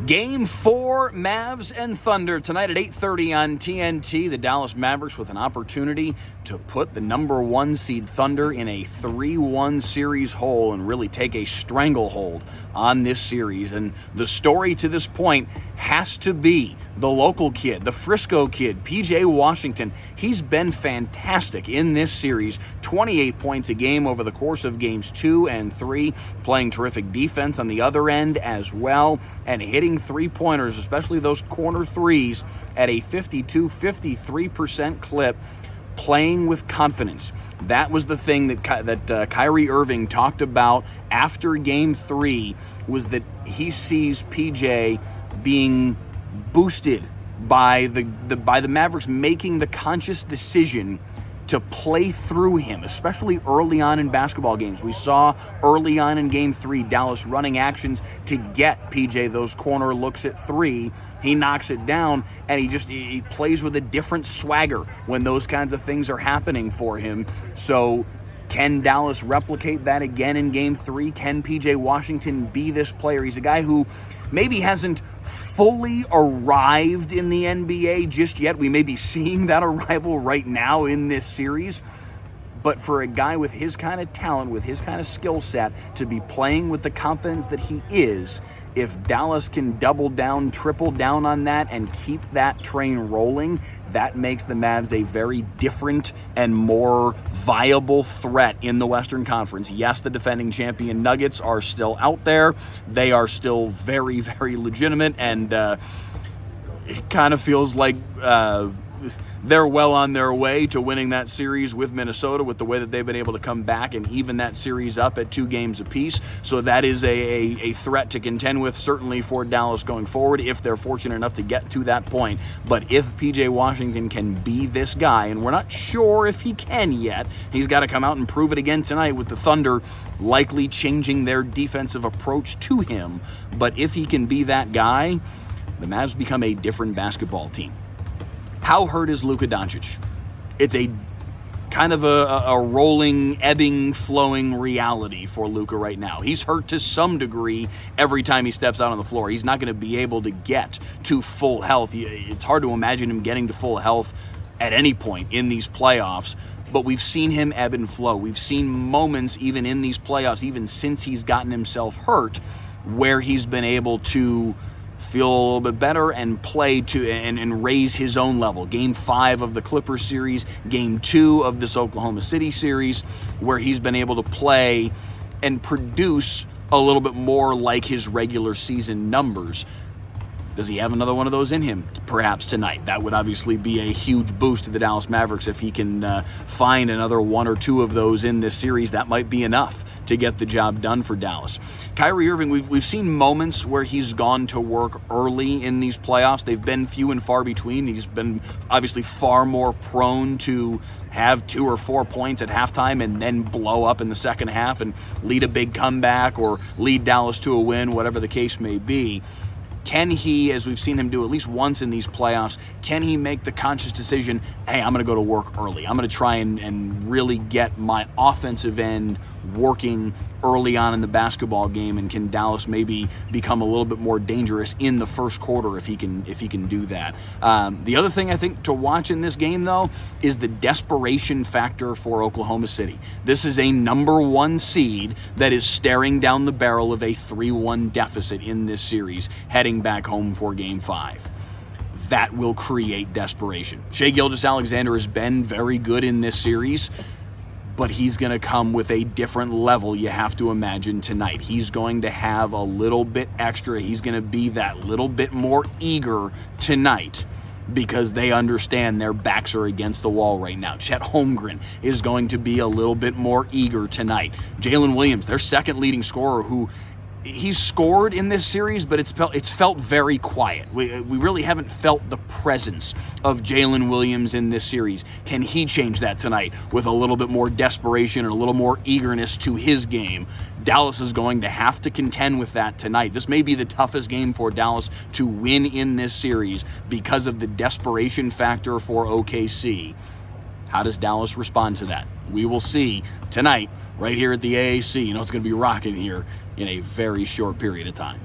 Game 4, Mavs and Thunder, tonight at 8:30 on TNT. The Dallas Mavericks with an opportunity to put the number 1 seed Thunder in a 3-1 series hole and really take a stranglehold on this series. And the story to this point has to be the local kid, the Frisco kid, PJ Washington. He's been fantastic in this series. 28 points a game over the course of games 2 and 3, playing terrific defense on the other end as well, and hitting three-pointers, especially those corner threes, at a 52-53% clip, playing with confidence. That was the thing that Kyrie Irving talked about after Game 3, was that he sees PJ being boosted by the Mavericks making the conscious decision to play through him, especially early on in basketball games. We saw early on in Game 3, Dallas running actions to get PJ those corner looks at 3. He knocks it down, and he plays with a different swagger when those kinds of things are happening for him. So can Dallas replicate that again in Game 3? Can PJ Washington be this player? He's a guy who maybe hasn't fully arrived in the NBA just yet. We may be seeing that arrival right now in this series. But for a guy with his kind of talent, with his kind of skill set, to be playing with the confidence that he is, if Dallas can double down, triple down on that, and keep that train rolling, that makes the Mavs a very different and more viable threat in the Western Conference. Yes, the defending champion Nuggets are still out there. They are still very, very legitimate, and it kind of feels like they're well on their way to winning that series with Minnesota, with the way that they've been able to come back and even that series up at 2 games apiece. So that is a threat to contend with, certainly for Dallas going forward, if they're fortunate enough to get to that point. But if PJ Washington can be this guy, and we're not sure if he can yet, he's got to come out and prove it again tonight, with the Thunder likely changing their defensive approach to him. But if he can be that guy, the Mavs become a different basketball team. How hurt is Luka Doncic? It's a kind of a rolling, ebbing, flowing reality for Luka right now. He's hurt to some degree every time he steps out on the floor. He's not going to be able to get to full health. It's hard to imagine him getting to full health at any point in these playoffs, but we've seen him ebb and flow. We've seen moments even in these playoffs, even since he's gotten himself hurt, where he's been able to feel a little bit better and play to and raise his own level. Game 5 of the Clippers series, Game 2 of this Oklahoma City series, where he's been able to play and produce a little bit more like his regular season numbers. Does he have another one of those in him? Perhaps tonight. That would obviously be a huge boost to the Dallas Mavericks if he can find another 1 or 2 of those in this series. That might be enough to get the job done for Dallas. Kyrie Irving, we've seen moments where he's gone to work early in these playoffs. They've been few and far between. He's been obviously far more prone to have 2 or 4 points at halftime and then blow up in the second half and lead a big comeback or lead Dallas to a win, whatever the case may be. Can he, as we've seen him do at least once in these playoffs, can he make the conscious decision, hey, I'm going to go to work early. I'm going to try and really get my offensive end working early on in the basketball game, and can Dallas maybe become a little bit more dangerous in the first quarter if he can do that? The other thing I think to watch in this game, though, is the desperation factor for Oklahoma City. This is a number 1 seed that is staring down the barrel of a 3-1 deficit in this series, heading back home for Game 5. That will create desperation. Shai Gilgeous-Alexander has been very good in this series, but he's going to come with a different level, you have to imagine, tonight. He's going to have a little bit extra. He's going to be that little bit more eager tonight, because they understand their backs are against the wall right now. Chet Holmgren is going to be a little bit more eager tonight. Jalen Williams, their second leading scorer, who he's scored in this series, but it's felt very quiet. We really haven't felt the presence of Jalen Williams in this series. Can he change that tonight with a little bit more desperation and a little more eagerness to his game? Dallas is going to have to contend with that tonight. This may be the toughest game for Dallas to win in this series because of the desperation factor for OKC. How does Dallas respond to that? We will see tonight right here at the AAC. You know, it's going to be rocking here in a very short period of time.